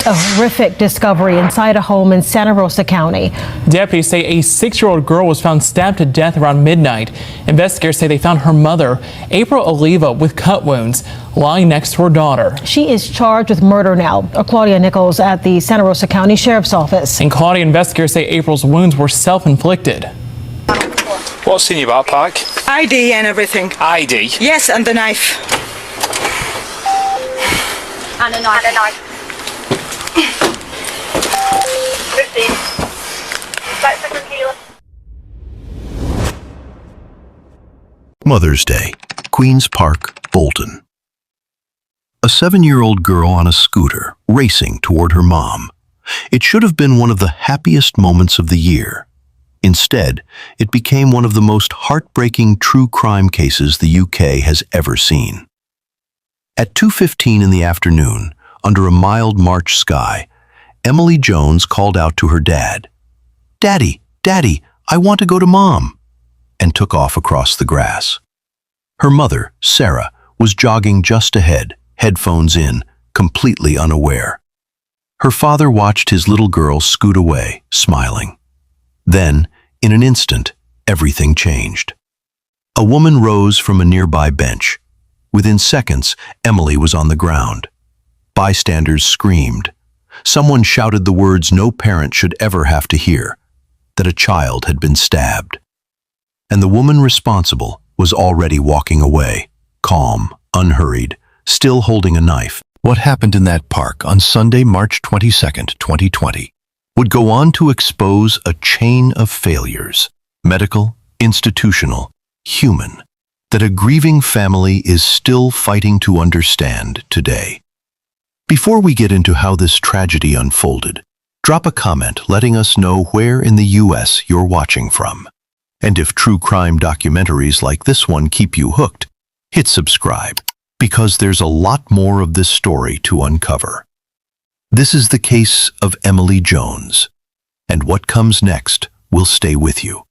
A horrific discovery inside a home in Santa Rosa County. Deputies say a 6-year-old girl was found stabbed to death around midnight. Investigators say they found her mother, April Oliva, with cut wounds, lying next to her daughter. She is charged with murder now. Claudia Nichols at the Santa Rosa County Sheriff's Office. And Claudia, investigators say April's wounds were self-inflicted. What's in your backpack? ID and everything. ID? Yes, and the knife. And a knife. And a knife. 15. That's a kilo. Mother's Day, Queen's Park, Bolton. A 7-year-old girl on a scooter racing toward her mom. It should have been one of the happiest moments of the year. Instead, it became one of the most heartbreaking true crime cases the UK has ever seen. At 2:15 in the afternoon, under a mild March sky, Emily Jones called out to her dad, "Daddy, Daddy, I want to go to Mom," and took off across the grass. Her mother, Sarah, was jogging just ahead, headphones in, completely unaware. Her father watched his little girl scoot away, smiling. Then, in an instant, everything changed. A woman rose from a nearby bench. Within seconds, Emily was on the ground. Bystanders screamed. Someone shouted the words no parent should ever have to hear, that a child had been stabbed. And the woman responsible was already walking away, calm, unhurried, still holding a knife. What happened in that park on Sunday, March 22nd, 2020, would go on to expose a chain of failures, medical, institutional, human, that a grieving family is still fighting to understand today. Before we get into how this tragedy unfolded, drop a comment letting us know where in the US you're watching from. And if true crime documentaries like this one keep you hooked, hit subscribe, because there's a lot more of this story to uncover. This is the case of Emily Jones, and what comes next will stay with you.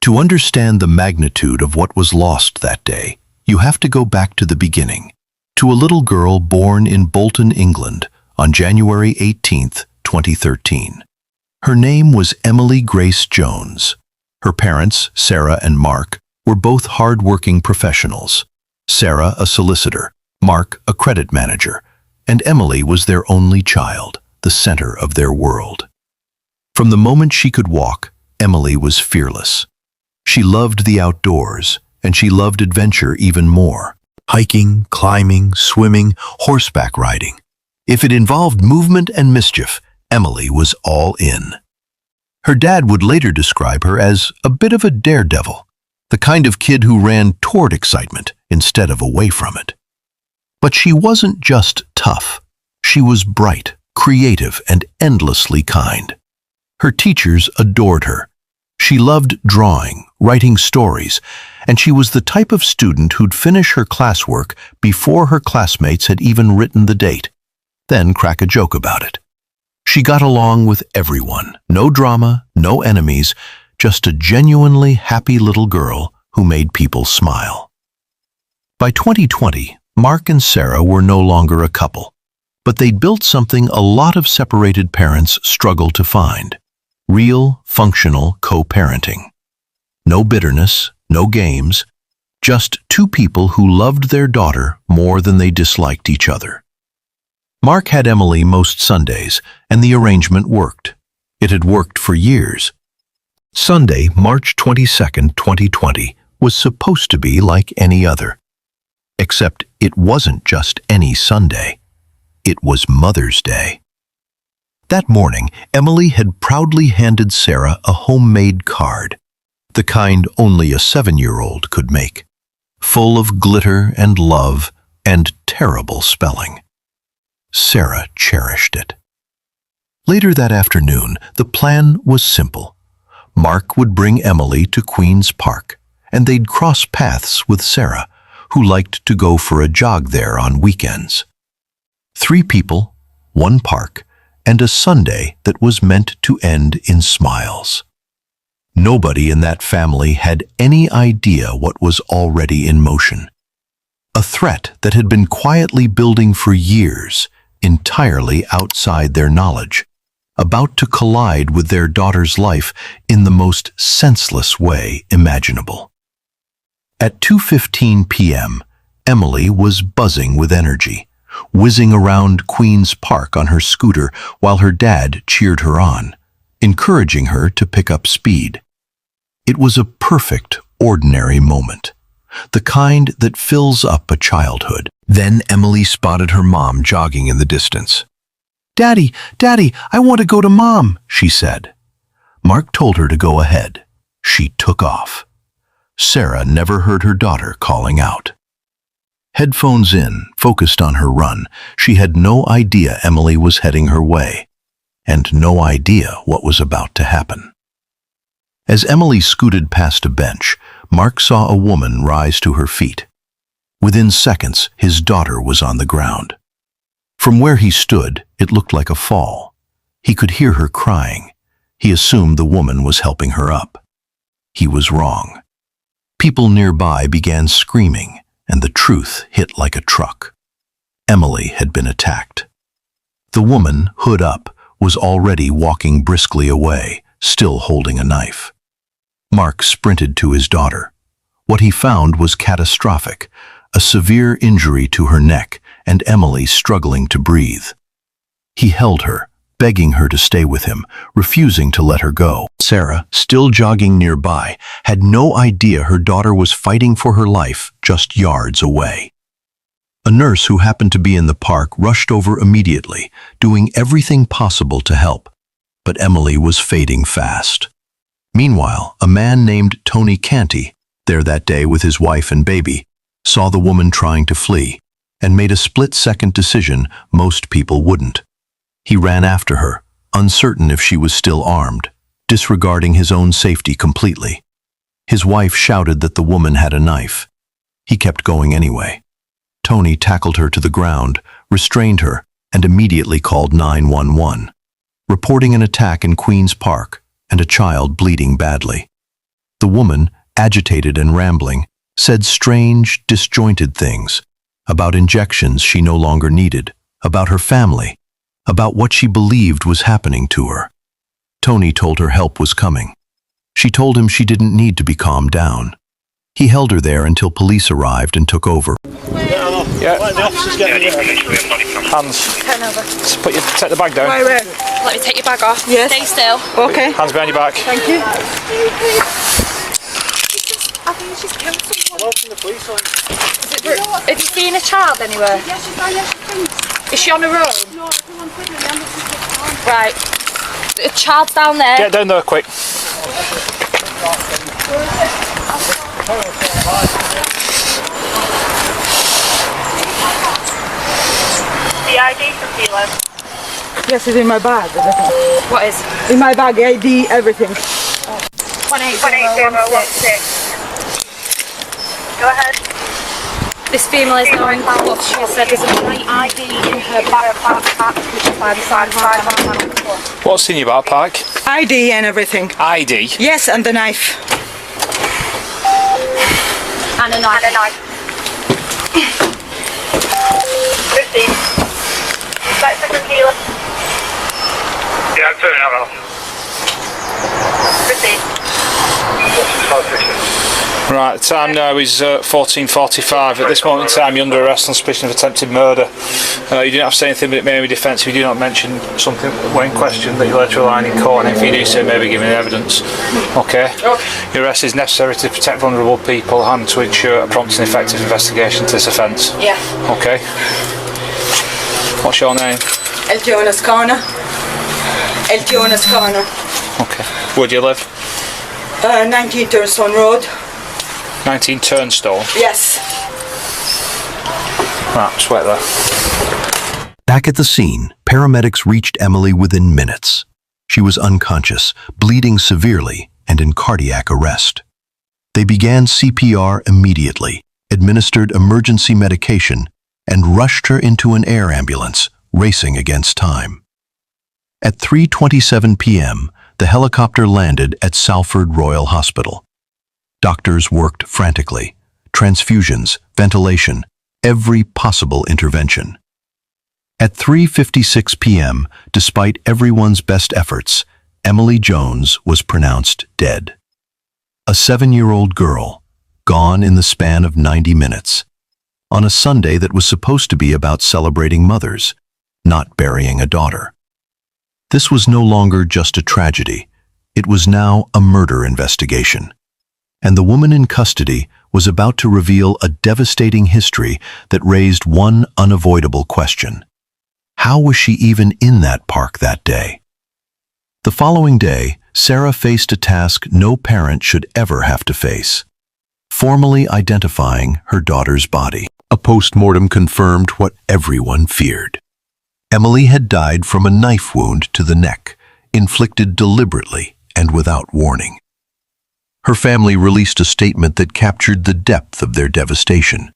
To understand the magnitude of what was lost that day, you have to go back to the beginning, to a little girl born in Bolton, England, on January 18, 2013. Her name was Emily Grace Jones. Her parents, Sarah and Mark, were both hard-working professionals. Sarah, a solicitor, Mark, a credit manager, and Emily was their only child, the center of their world. From the moment she could walk, Emily was fearless. She loved the outdoors, and she loved adventure even more. Hiking, climbing, swimming, horseback riding. If it involved movement and mischief, Emily was all in. Her dad would later describe her as a bit of a daredevil, the kind of kid who ran toward excitement instead of away from it. But she wasn't just tough. She was bright, creative, and endlessly kind. Her teachers adored her. She loved drawing, writing stories, and she was the type of student who'd finish her classwork before her classmates had even written the date, then crack a joke about it. She got along with everyone, no drama, no enemies, just a genuinely happy little girl who made people smile. By 2020, Mark and Sarah were no longer a couple, but they'd built something a lot of separated parents struggle to find: real, functional co-parenting. No bitterness, no games, just two people who loved their daughter more than they disliked each other. Mark had Emily most Sundays, and the arrangement worked. It had worked for years. Sunday, March 22nd, 2020, was supposed to be like any other. Except it wasn't just any Sunday. It was Mother's Day. That morning, Emily had proudly handed Sarah a homemade card, the kind only a 7-year-old could make, full of glitter and love and terrible spelling. Sarah cherished it. Later that afternoon, the plan was simple. Mark would bring Emily to Queen's Park, and they'd cross paths with Sarah, who liked to go for a jog there on weekends. 3 people, 1 park, and a Sunday that was meant to end in smiles. Nobody in that family had any idea what was already in motion. A threat that had been quietly building for years entirely outside their knowledge, about to collide with their daughter's life in the most senseless way imaginable. At 2:15 p.m., Emily was buzzing with energy, whizzing around Queen's Park on her scooter while her dad cheered her on, encouraging her to pick up speed. It was a perfect, ordinary moment, the kind that fills up a childhood. Then Emily spotted her mom jogging in the distance. "Daddy, Daddy, I want to go to Mom," she said. Mark told her to go ahead. She took off. Sarah never heard her daughter calling out. Headphones in, focused on her run, she had no idea Emily was heading her way, and no idea what was about to happen. As Emily scooted past a bench, Mark saw a woman rise to her feet. Within seconds, his daughter was on the ground. From where he stood, it looked like a fall. He could hear her crying. He assumed the woman was helping her up. He was wrong. People nearby began screaming, and the truth hit like a truck. Emily had been attacked. The woman, hood up, was already walking briskly away, still holding a knife. Mark sprinted to his daughter. What he found was catastrophic, a severe injury to her neck and Emily struggling to breathe. He held her, begging her to stay with him, refusing to let her go. Sarah, still jogging nearby, had no idea her daughter was fighting for her life just yards away. A nurse who happened to be in the park rushed over immediately, doing everything possible to help, but Emily was fading fast. Meanwhile, a man named Tony Canty, there that day with his wife and baby, saw the woman trying to flee and made a split-second decision most people wouldn't. He ran after her, uncertain if she was still armed, disregarding his own safety completely. His wife shouted that the woman had a knife. He kept going anyway. Tony tackled her to the ground, restrained her, and immediately called 911, reporting an attack in Queen's Park and a child bleeding badly. The woman, agitated and rambling, said strange, disjointed things about injections she no longer needed, about her family, about what she believed was happening to her. Tony told her help was coming. She told him she didn't need to be calmed down. He held her there until police arrived and took over. Yeah. The officers getting hands. Turn over. Take the bag down. Where? Let me take your bag off. Yes. Stay still. Okay. Hands behind your back. Thank you. I think she's killed someone. Hello from the police line. Have you seen a child anywhere? Yeah, she's on, yeah, she thinks. Is she on her own? No, someone put her in the ambulance. Right. A child's down there. Get down there quick. The ID from Keelan. Yes, it's in my bag. Everything. What is? In my bag, ID, everything. 18016. Go ahead. This female is now in cuffs. She said there's a white ID in her backpack, which is by the side of her. What's in your backpack? ID and everything. ID. Yes, and the knife. And a knife. 15. That's a kilo. Yeah, I'm turning out. 15. Right, the time now is 14:45. At this moment in time, you're under arrest on suspicion of attempted murder. You do not have to say anything, but it may be defence if you do not mention something when questioned that you later rely in court, and if you do so, may be given evidence. Okay? Your arrest is necessary to protect vulnerable people and to ensure a prompt and effective investigation to this offence. Yeah. Okay? What's your name? El Jonas Corner. El Jonas Corner. Okay. Where do you live? 19 Turnstone Road. 19 Turnstone. Yes. Right, just wait there. Back at the scene, paramedics reached Emily within minutes. She was unconscious, bleeding severely, and in cardiac arrest. They began CPR immediately, administered emergency medication, and rushed her into an air ambulance, racing against time. At 3:27 p.m., the helicopter landed at Salford Royal Hospital. Doctors worked frantically. Transfusions, ventilation, every possible intervention. At 3:56 p.m., despite everyone's best efforts, Emily Jones was pronounced dead. A 7-year-old girl, gone in the span of 90 minutes, on a Sunday that was supposed to be about celebrating mothers, not burying a daughter. This was no longer just a tragedy. It was now a murder investigation. And the woman in custody was about to reveal a devastating history that raised one unavoidable question. How was she even in that park that day? The following day, Sarah faced a task no parent should ever have to face: formally identifying her daughter's body. A post-mortem confirmed what everyone feared. Emily had died from a knife wound to the neck, inflicted deliberately and without warning. Her family released a statement that captured the depth of their devastation.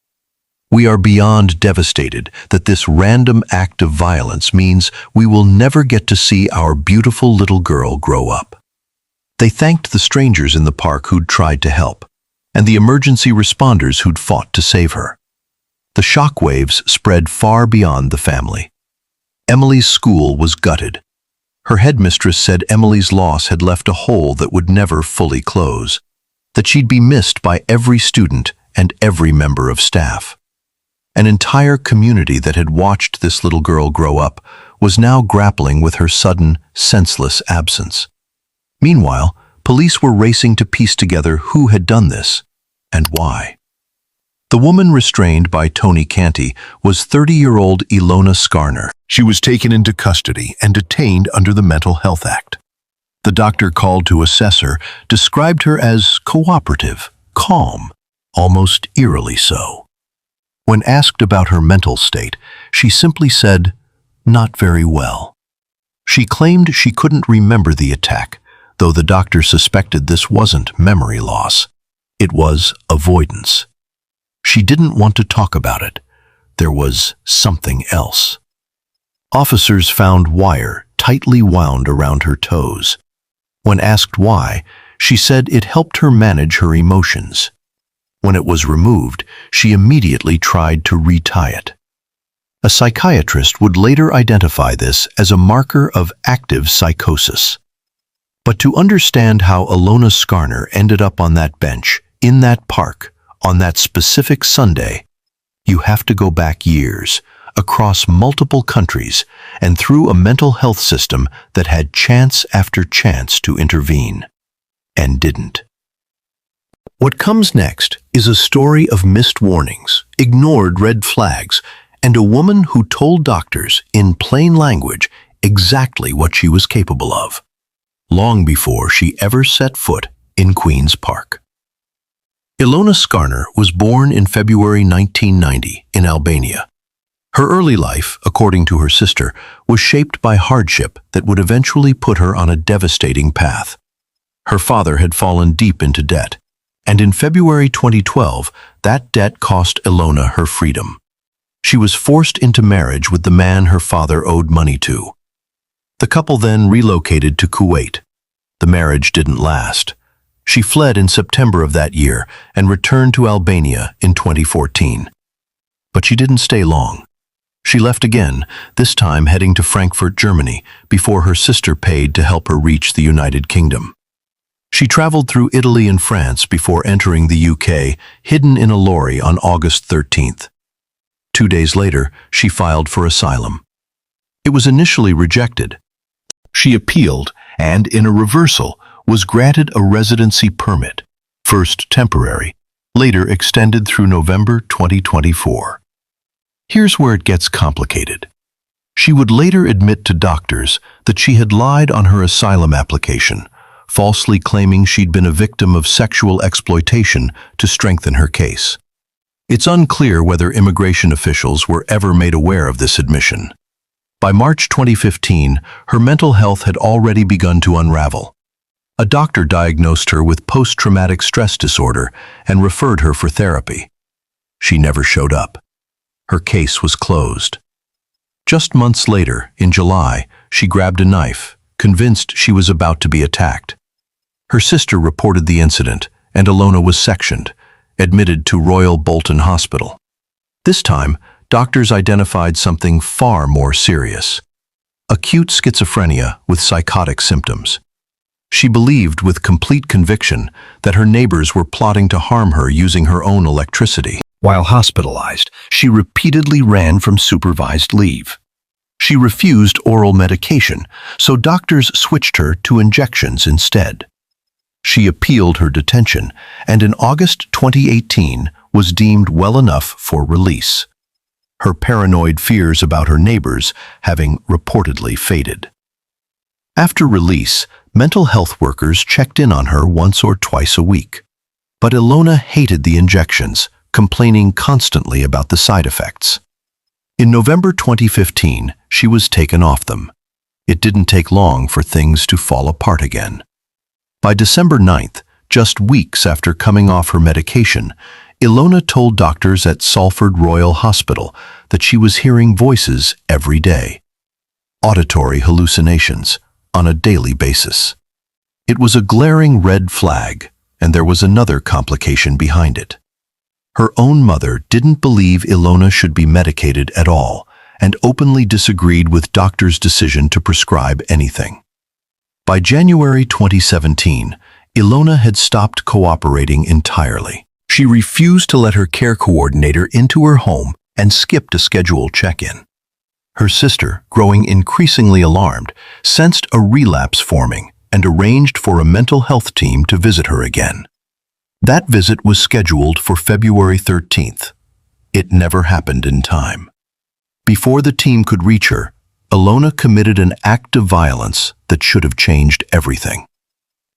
We are beyond devastated that this random act of violence means we will never get to see our beautiful little girl grow up. They thanked the strangers in the park who'd tried to help, and the emergency responders who'd fought to save her. The shockwaves spread far beyond the family. Emily's school was gutted. Her headmistress said Emily's loss had left a hole that would never fully close, that she'd be missed by every student and every member of staff. An entire community that had watched this little girl grow up was now grappling with her sudden, senseless absence. Meanwhile, police were racing to piece together who had done this and why. The woman restrained by Tony Canty was 30-year-old Ilona Skarner. She was taken into custody and detained under the Mental Health Act. The doctor called to assess her described her as cooperative, calm, almost eerily so. When asked about her mental state, she simply said, "Not very well." She claimed she couldn't remember the attack, though the doctor suspected this wasn't memory loss. It was avoidance. She didn't want to talk about it. There was something else. Officers found wire tightly wound around her toes. When asked why, she said it helped her manage her emotions. When it was removed, she immediately tried to retie it. A psychiatrist would later identify this as a marker of active psychosis. But to understand how Ilona Skarner ended up on that bench, in that park, on that specific Sunday, you have to go back years, across multiple countries, and through a mental health system that had chance after chance to intervene, and didn't. What comes next is a story of missed warnings, ignored red flags, and a woman who told doctors in plain language exactly what she was capable of, long before she ever set foot in Queen's Park. Ilona Skarner was born in February 1990 in Albania. Her early life, according to her sister, was shaped by hardship that would eventually put her on a devastating path. Her father had fallen deep into debt, and in February 2012, that debt cost Ilona her freedom. She was forced into marriage with the man her father owed money to. The couple then relocated to Kuwait. The marriage didn't last. She fled in September of that year and returned to Albania in 2014. But she didn't stay long. She left again, this time heading to Frankfurt, Germany, before her sister paid to help her reach the United Kingdom. She traveled through Italy and France before entering the UK, hidden in a lorry on August 13th. 2 days later, she filed for asylum. It was initially rejected. She appealed and, in a reversal, was granted a residency permit, first temporary, later extended through November 2024. Here's where it gets complicated. She would later admit to doctors that she had lied on her asylum application, falsely claiming she'd been a victim of sexual exploitation to strengthen her case. It's unclear whether immigration officials were ever made aware of this admission. By March 2015, her mental health had already begun to unravel. A doctor diagnosed her with post-traumatic stress disorder and referred her for therapy. She never showed up. Her case was closed. Just months later, in July, she grabbed a knife, convinced she was about to be attacked. Her sister reported the incident, and Ilona was sectioned, admitted to Royal Bolton Hospital. This time, doctors identified something far more serious: acute schizophrenia with psychotic symptoms. She believed with complete conviction that her neighbors were plotting to harm her using her own electricity. While hospitalized, she repeatedly ran from supervised leave. She refused oral medication, so doctors switched her to injections instead. She appealed her detention, and in August 2018 was deemed well enough for release, her paranoid fears about her neighbors having reportedly faded. After release, mental health workers checked in on her once or twice a week. But Ilona hated the injections, complaining constantly about the side effects. In November 2015, she was taken off them. It didn't take long for things to fall apart again. By December 9th, just weeks after coming off her medication, Ilona told doctors at Salford Royal Hospital that she was hearing voices every day. Auditory hallucinations on a daily basis. It was a glaring red flag, and there was another complication behind it. Her own mother didn't believe Ilona should be medicated at all and openly disagreed with doctors' decision to prescribe anything. By January 2017, Ilona had stopped cooperating entirely. She refused to let her care coordinator into her home and skipped a scheduled check-in. Her sister, growing increasingly alarmed, sensed a relapse forming and arranged for a mental health team to visit her again. That visit was scheduled for February 13th. It never happened in time. Before the team could reach her, Ilona committed an act of violence that should have changed everything.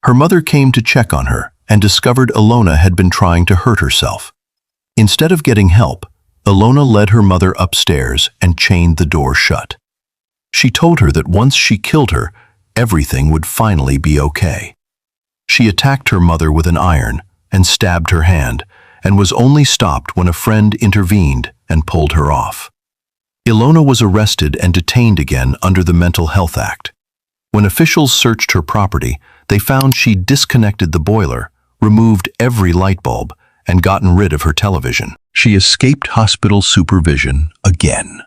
Her mother came to check on her and discovered Ilona had been trying to hurt herself. Instead of getting help, Ilona led her mother upstairs and chained the door shut. She told her that once she killed her, everything would finally be okay. She attacked her mother with an iron and stabbed her hand, and was only stopped when a friend intervened and pulled her off. Ilona was arrested and detained again under the Mental Health Act. When officials searched her property, they found she'd disconnected the boiler, removed every light bulb, and gotten rid of her television. She escaped hospital supervision again.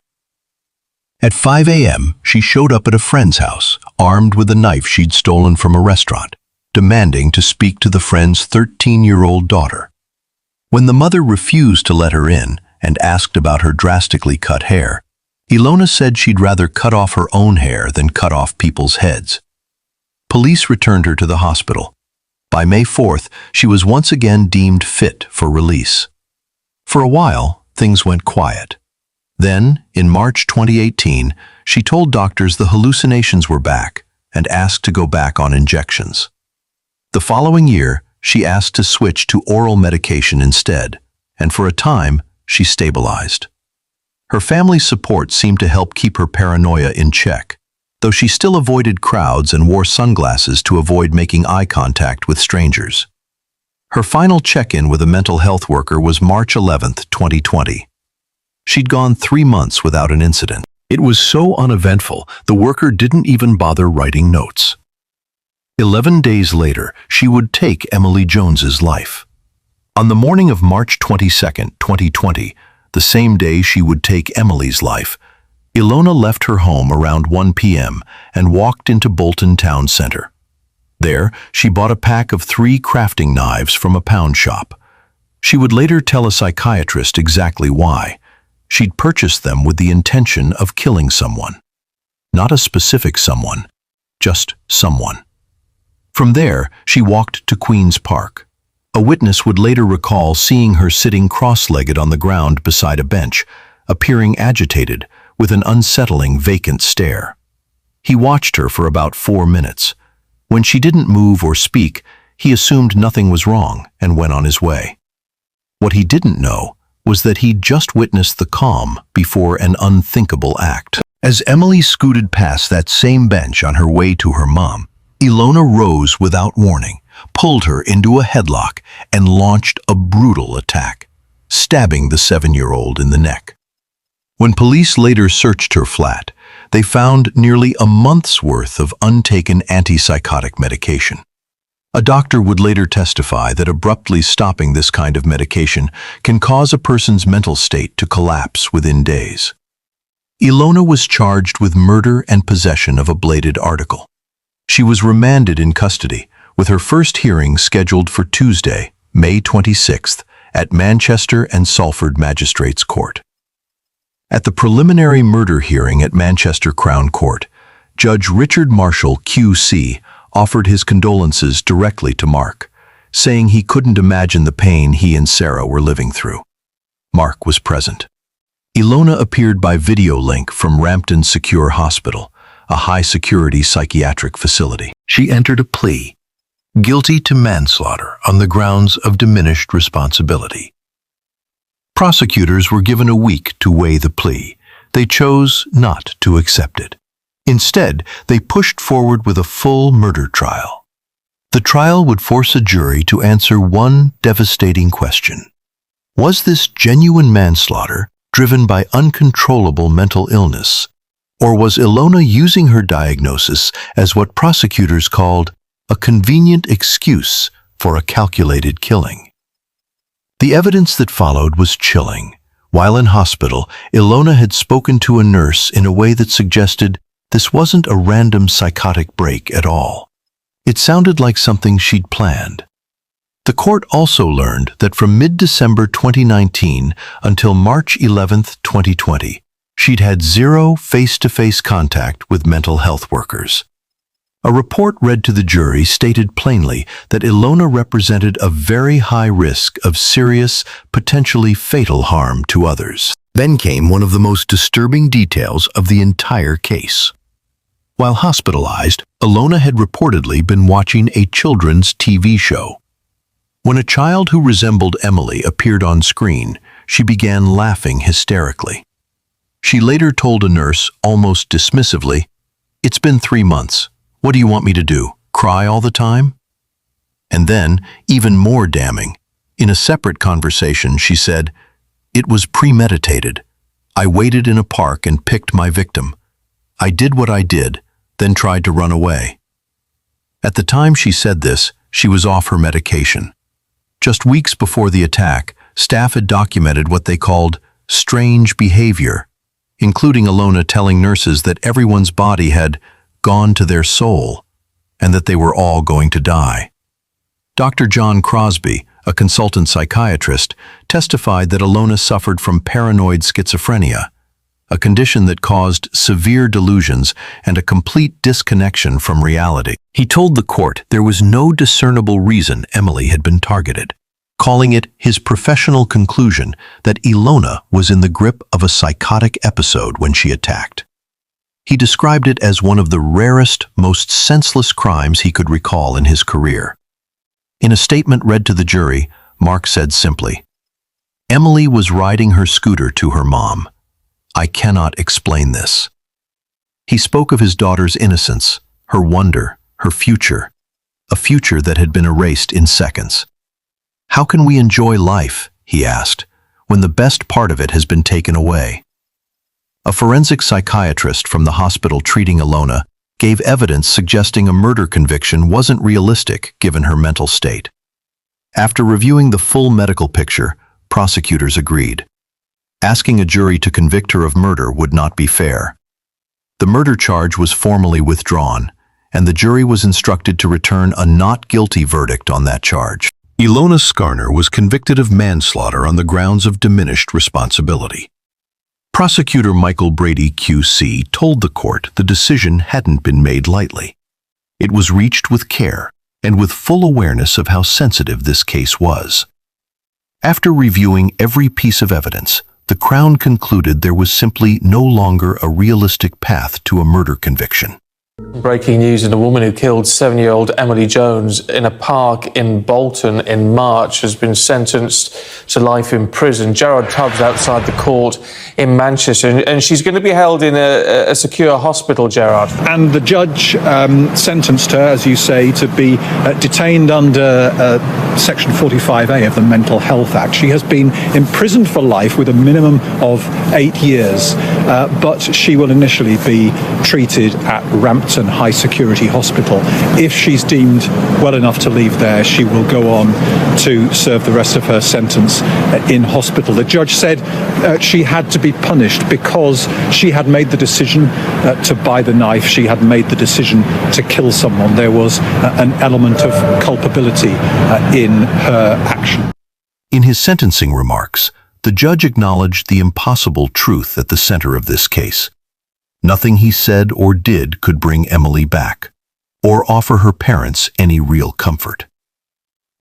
At 5 a.m., she showed up at a friend's house, armed with a knife she'd stolen from a restaurant, demanding to speak to the friend's 13-year-old daughter. When the mother refused to let her in and asked about her drastically cut hair, Ilona said she'd rather cut off her own hair than cut off people's heads. Police returned her to the hospital. By May 4th, she was once again deemed fit for release. For a while, things went quiet. Then, in March 2018, she told doctors the hallucinations were back and asked to go back on injections. The following year, she asked to switch to oral medication instead, and for a time, she stabilized. Her family's support seemed to help keep her paranoia in check, though she still avoided crowds and wore sunglasses to avoid making eye contact with strangers. Her final check-in with a mental health worker was March 11, 2020. She'd gone 3 months without an incident. It was so uneventful, the worker didn't even bother writing notes. 11 days later, she would take Emily Jones's life. On the morning of March 22, 2020, the same day she would take Emily's life, Ilona left her home around 1 p.m. and walked into Bolton town center. There, she bought a pack of 3 crafting knives from a pound shop. She would later tell a psychiatrist exactly why. She'd purchased them with the intention of killing someone. Not a specific someone, just someone. From there, she walked to Queen's Park. A witness would later recall seeing her sitting cross-legged on the ground beside a bench, appearing agitated, with an unsettling, vacant stare. He watched her for about 4 minutes. When she didn't move or speak, he assumed nothing was wrong and went on his way. What he didn't know was that he'd just witnessed the calm before an unthinkable act. As Emily scooted past that same bench on her way to her mom, Ilona rose without warning, pulled her into a headlock, and launched a brutal attack, stabbing the 7-year-old in the neck. When police later searched her flat, they found nearly a month's worth of untaken antipsychotic medication. A doctor would later testify that abruptly stopping this kind of medication can cause a person's mental state to collapse within days. Ilona was charged with murder and possession of a bladed article. She was remanded in custody, with her first hearing scheduled for Tuesday, May 26th, at Manchester and Salford Magistrates' Court. At the preliminary murder hearing at Manchester Crown Court, Judge Richard Marshall, QC, offered his condolences directly to Mark, saying he couldn't imagine the pain he and Sarah were living through. Mark was present. Ilona appeared by video link from Rampton Secure Hospital, a high-security psychiatric facility. She entered a plea, guilty to manslaughter on the grounds of diminished responsibility. Prosecutors were given a week to weigh the plea. They chose not to accept it. Instead, they pushed forward with a full murder trial. The trial would force a jury to answer one devastating question. Was this genuine manslaughter driven by uncontrollable mental illness, or was Ilona using her diagnosis as what prosecutors called a convenient excuse for a calculated killing? The evidence that followed was chilling. While in hospital, Ilona had spoken to a nurse in a way that suggested this wasn't a random psychotic break at all. It sounded like something she'd planned. The court also learned that from mid-December 2019 until March 11, 2020, she'd had zero face-to-face contact with mental health workers. A report read to the jury stated plainly that Ilona represented a very high risk of serious, potentially fatal harm to others. Then came one of the most disturbing details of the entire case. While hospitalized, Ilona had reportedly been watching a children's TV show. When a child who resembled Emily appeared on screen, she began laughing hysterically. She later told a nurse, almost dismissively, "It's been 3 months. What do you want me to do? Cry all the time?" And then, even more damning, in a separate conversation, she said, "It was premeditated. I waited in a park and picked my victim. I did what I did, then tried to run away." At the time she said this, she was off her medication. Just weeks before the attack, staff had documented what they called strange behavior, including Ilona telling nurses that everyone's body had gone to their soul and that they were all going to die. Dr. John Crosby, a consultant psychiatrist, testified that Ilona suffered from paranoid schizophrenia, a condition that caused severe delusions and a complete disconnection from reality. He told the court there was no discernible reason Emily had been targeted, calling it his professional conclusion that Ilona was in the grip of a psychotic episode when she attacked. He described it as one of the rarest, most senseless crimes he could recall in his career. In a statement read to the jury, Mark said simply, "Emily was riding her scooter to her mom. I cannot explain this." He spoke of his daughter's innocence, her wonder, her future, a future that had been erased in seconds. "How can we enjoy life," he asked, "when the best part of it has been taken away?" A forensic psychiatrist from the hospital treating Ilona gave evidence suggesting a murder conviction wasn't realistic given her mental state. After reviewing the full medical picture, prosecutors agreed. Asking a jury to convict her of murder would not be fair. The murder charge was formally withdrawn, and the jury was instructed to return a not guilty verdict on that charge. Ilona Skarner was convicted of manslaughter on the grounds of diminished responsibility. Prosecutor Michael Brady, QC, told the court the decision hadn't been made lightly. It was reached with care and with full awareness of how sensitive this case was. After reviewing every piece of evidence, the Crown concluded there was simply no longer a realistic path to a murder conviction. Breaking news, and a woman who killed 7-year-old Emily Jones in a park in Bolton in March has been sentenced to life in prison. Gerard Tubbs outside the court in Manchester, and she's going to be held in a secure hospital, Gerard. And the judge sentenced her, as you say, to be detained under Section 45A of the Mental Health Act. She has been imprisoned for life with a minimum of 8 years. but she will initially be treated at Rampton High Security Hospital. If she's deemed well enough to leave there, she will go on to serve the rest of her sentence in hospital. The judge said she had to be punished because she had made the decision to buy the knife. She had made the decision to kill someone. There was an element of culpability in her action. In his sentencing remarks, the judge acknowledged the impossible truth at the center of this case. Nothing he said or did could bring Emily back, or offer her parents any real comfort.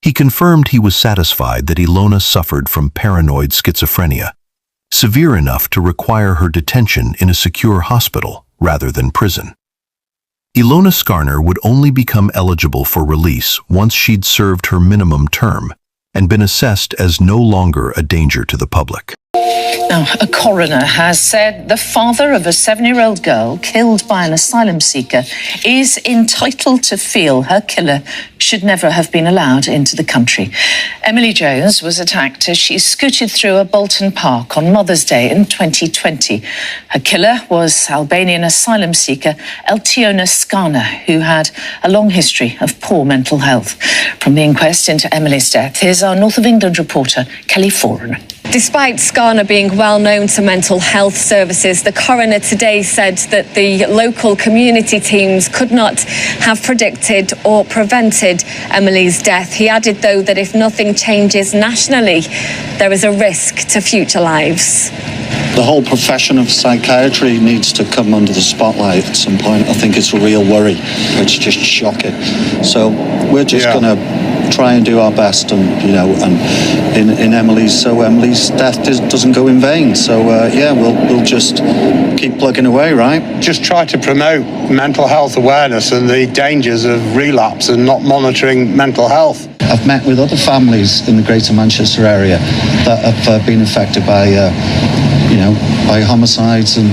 He confirmed he was satisfied that Ilona suffered from paranoid schizophrenia, severe enough to require her detention in a secure hospital rather than prison. Ilona Skarner would only become eligible for release once she'd served her minimum term and been assessed as no longer a danger to the public. Now, a coroner has said the father of a 7-year-old girl killed by an asylum seeker is entitled to feel her killer should never have been allowed into the country. Emily Jones was attacked as she scooted through a Bolton park on Mother's Day in 2020. Her killer was Albanian asylum seeker Eltiona Skarner, who had a long history of poor mental health. From the inquest into Emily's death, here's our North of England reporter, Kelly Foran. Despite Skarner being well known to mental health services, the coroner today said that the local community teams could not have predicted or prevented Emily's death. He added, though, that if nothing changes nationally, there is a risk to future lives. The whole profession of psychiatry needs to come under the spotlight at some point. I think it's a real worry. It's just shocking. So we're just going to try and do our best, and in Emily's death doesn't go in vain. So we'll just keep plugging away, right? Just try to promote mental health awareness and the dangers of relapse and not monitoring mental health. I've met with other families in the Greater Manchester area that have been affected by homicides and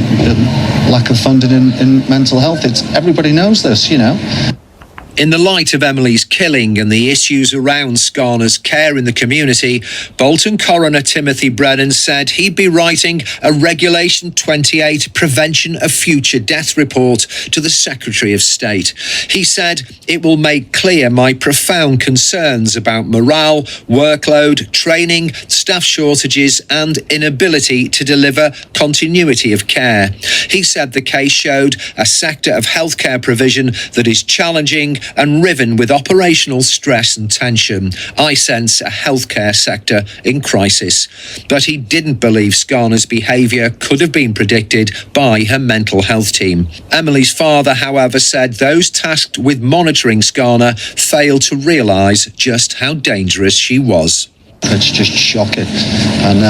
lack of funding in mental health. Everybody knows this, In the light of Emily's killing and the issues around Skarner's care in the community, Bolton coroner Timothy Brennan said he'd be writing a Regulation 28 Prevention of Future Death report to the Secretary of State. He said it will make clear my profound concerns about morale, workload, training, staff shortages and inability to deliver continuity of care. He said the case showed a sector of healthcare provision that is challenging and riven with operational stress and tension. I sense a healthcare sector in crisis. But he didn't believe Skarner's behaviour could have been predicted by her mental health team. Emily's father, however, said those tasked with monitoring Skarner failed to realise just how dangerous she was. It's just shocking, and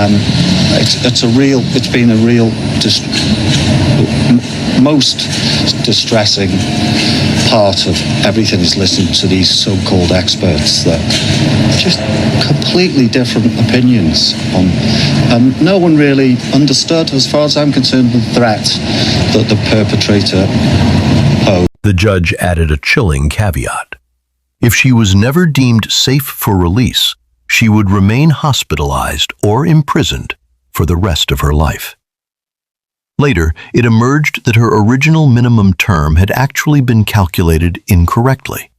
it's been a real most distressing part of everything is listening to these so-called experts that just completely different opinions on, and no one really understood, as far as I'm concerned, the threat that the perpetrator posed. The judge added a chilling caveat. If she was never deemed safe for release, she would remain hospitalized or imprisoned for the rest of her life. Later, it emerged that her original minimum term had actually been calculated incorrectly.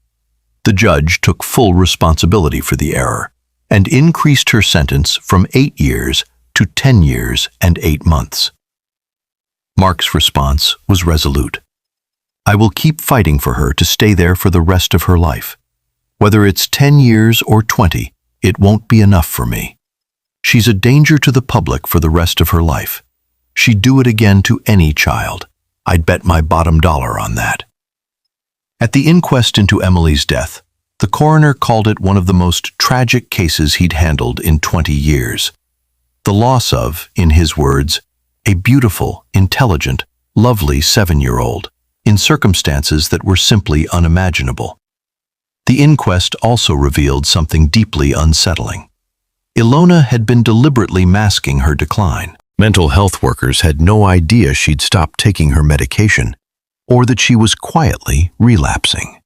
The judge took full responsibility for the error and increased her sentence from 8 years to 10 years and 8 months. Mark's response was resolute. I will keep fighting for her to stay there for the rest of her life. Whether it's 10 years or 20, it won't be enough for me. She's a danger to the public for the rest of her life. She'd do it again to any child. I'd bet my bottom dollar on that. At the inquest into Emily's death, the coroner called it one of the most tragic cases he'd handled in 20 years. The loss of, in his words, a beautiful, intelligent, lovely 7-year-old, in circumstances that were simply unimaginable. The inquest also revealed something deeply unsettling. Ilona had been deliberately masking her decline. Mental health workers had no idea she'd stopped taking her medication, or that she was quietly relapsing.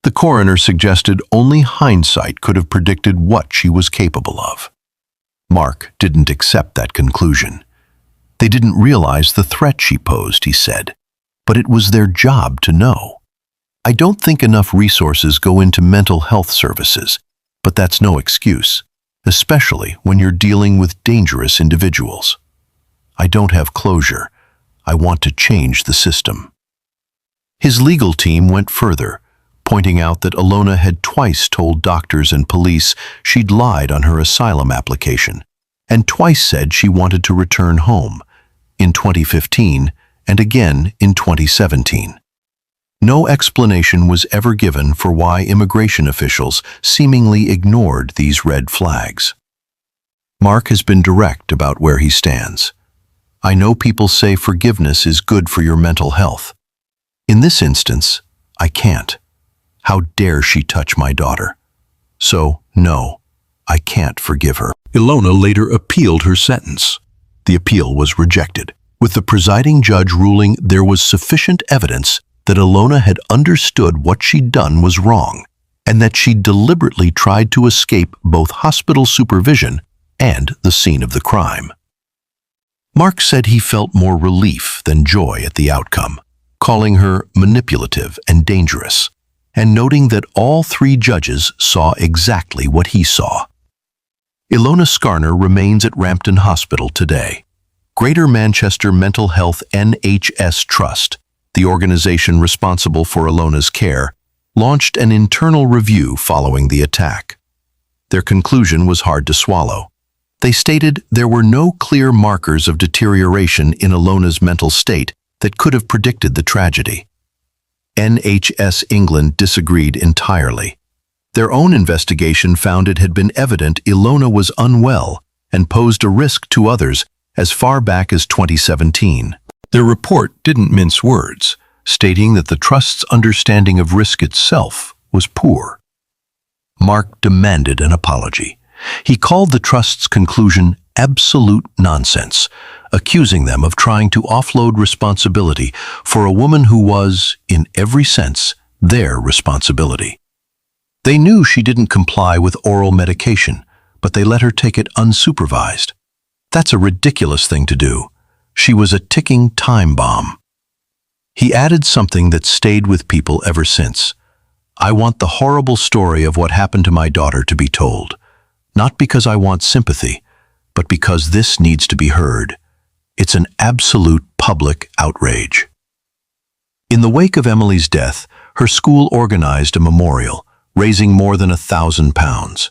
The coroner suggested only hindsight could have predicted what she was capable of. Mark didn't accept that conclusion. They didn't realize the threat she posed, he said, but it was their job to know. I don't think enough resources go into mental health services, but that's no excuse, especially when you're dealing with dangerous individuals. I don't have closure. I want to change the system. His legal team went further, pointing out that Ilona had twice told doctors and police she'd lied on her asylum application, and twice said she wanted to return home, in 2015 and again in 2017. No explanation was ever given for why immigration officials seemingly ignored these red flags. Mark has been direct about where he stands. I know people say forgiveness is good for your mental health. In this instance, I can't. How dare she touch my daughter? So, no, I can't forgive her. Ilona later appealed her sentence. The appeal was rejected, with the presiding judge ruling there was sufficient evidence that Ilona had understood what she'd done was wrong, and that she deliberately tried to escape both hospital supervision and the scene of the crime. Mark said he felt more relief than joy at the outcome, calling her manipulative and dangerous, and noting that all three judges saw exactly what he saw. Ilona Skarner remains at Rampton Hospital today. Greater Manchester Mental Health NHS Trust, the organization responsible for Ilona's care, launched an internal review following the attack. Their conclusion was hard to swallow. They stated there were no clear markers of deterioration in Ilona's mental state that could have predicted the tragedy. NHS England disagreed entirely. Their own investigation found it had been evident Ilona was unwell and posed a risk to others as far back as 2017. Their report didn't mince words, stating that the Trust's understanding of risk itself was poor. Mark demanded an apology. He called the Trust's conclusion absolute nonsense, accusing them of trying to offload responsibility for a woman who was, in every sense, their responsibility. They knew she didn't comply with oral medication, but they let her take it unsupervised. That's a ridiculous thing to do. She was a ticking time bomb. He added something that stayed with people ever since. I want the horrible story of what happened to my daughter to be told, not because I want sympathy, but because this needs to be heard. It's an absolute public outrage. In the wake of Emily's death, her school organized a memorial, raising more than £1,000.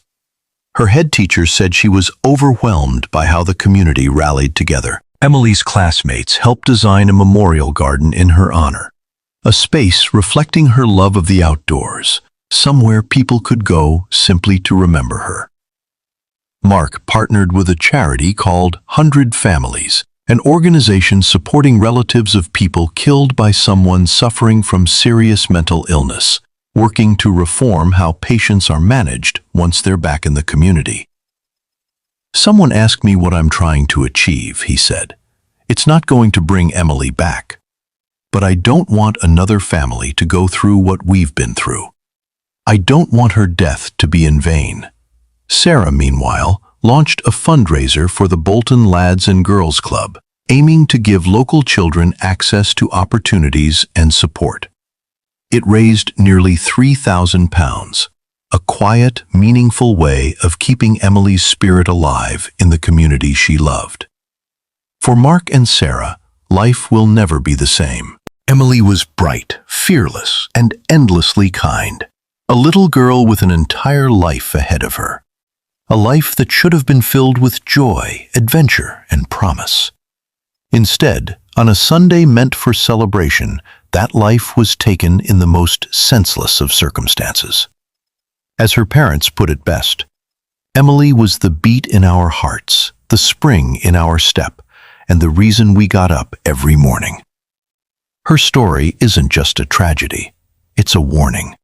Her head teacher said she was overwhelmed by how the community rallied together. Emily's classmates helped design a memorial garden in her honor, a space reflecting her love of the outdoors, somewhere people could go simply to remember her. Mark partnered with a charity called 100 Families, an organization supporting relatives of people killed by someone suffering from serious mental illness, working to reform how patients are managed once they're back in the community. Someone asked me what I'm trying to achieve, he said. It's not going to bring Emily back. But I don't want another family to go through what we've been through. I don't want her death to be in vain. Sarah, meanwhile, launched a fundraiser for the Bolton Lads and Girls Club, aiming to give local children access to opportunities and support. It raised nearly £3,000, a quiet, meaningful way of keeping Emily's spirit alive in the community she loved. For Mark and Sarah, life will never be the same. Emily was bright, fearless, and endlessly kind. A little girl with an entire life ahead of her. A life that should have been filled with joy, adventure, and promise. Instead, on a Sunday meant for celebration, that life was taken in the most senseless of circumstances. As her parents put it best, Emily was the beat in our hearts, the spring in our step, and the reason we got up every morning. Her story isn't just a tragedy, it's a warning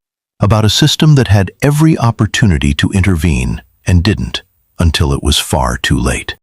about a system that had every opportunity to intervene and didn't until it was far too late.